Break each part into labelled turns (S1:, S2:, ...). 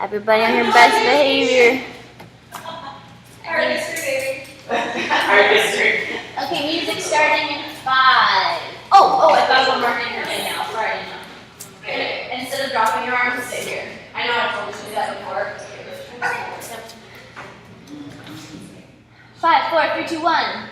S1: Everybody on your best behavior.
S2: Art history.
S3: Art history.
S1: Okay, music starting in 5.
S2: Oh, I thought one more thing right now. Sorry. Okay. Instead of dropping your arms, sit here. I know I told you to do that before.
S1: 5, 4, 3, 2, 1.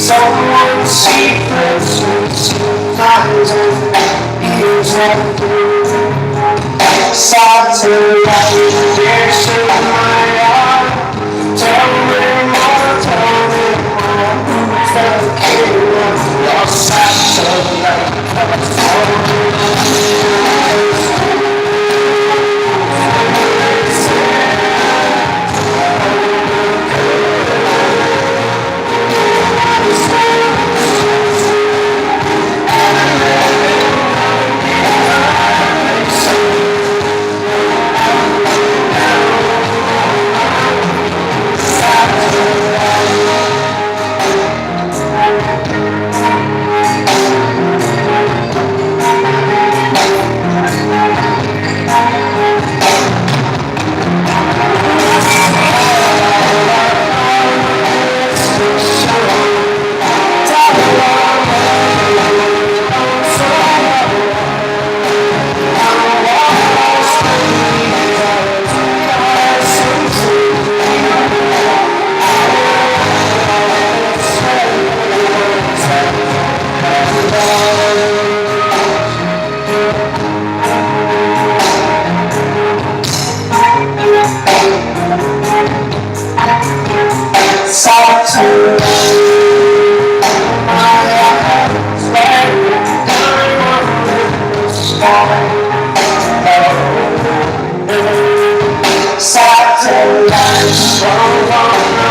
S4: Someone's secrets sometimes years Satellite, there's in my heart. Tell me more, who's the king of your satellite? Satellite, so long.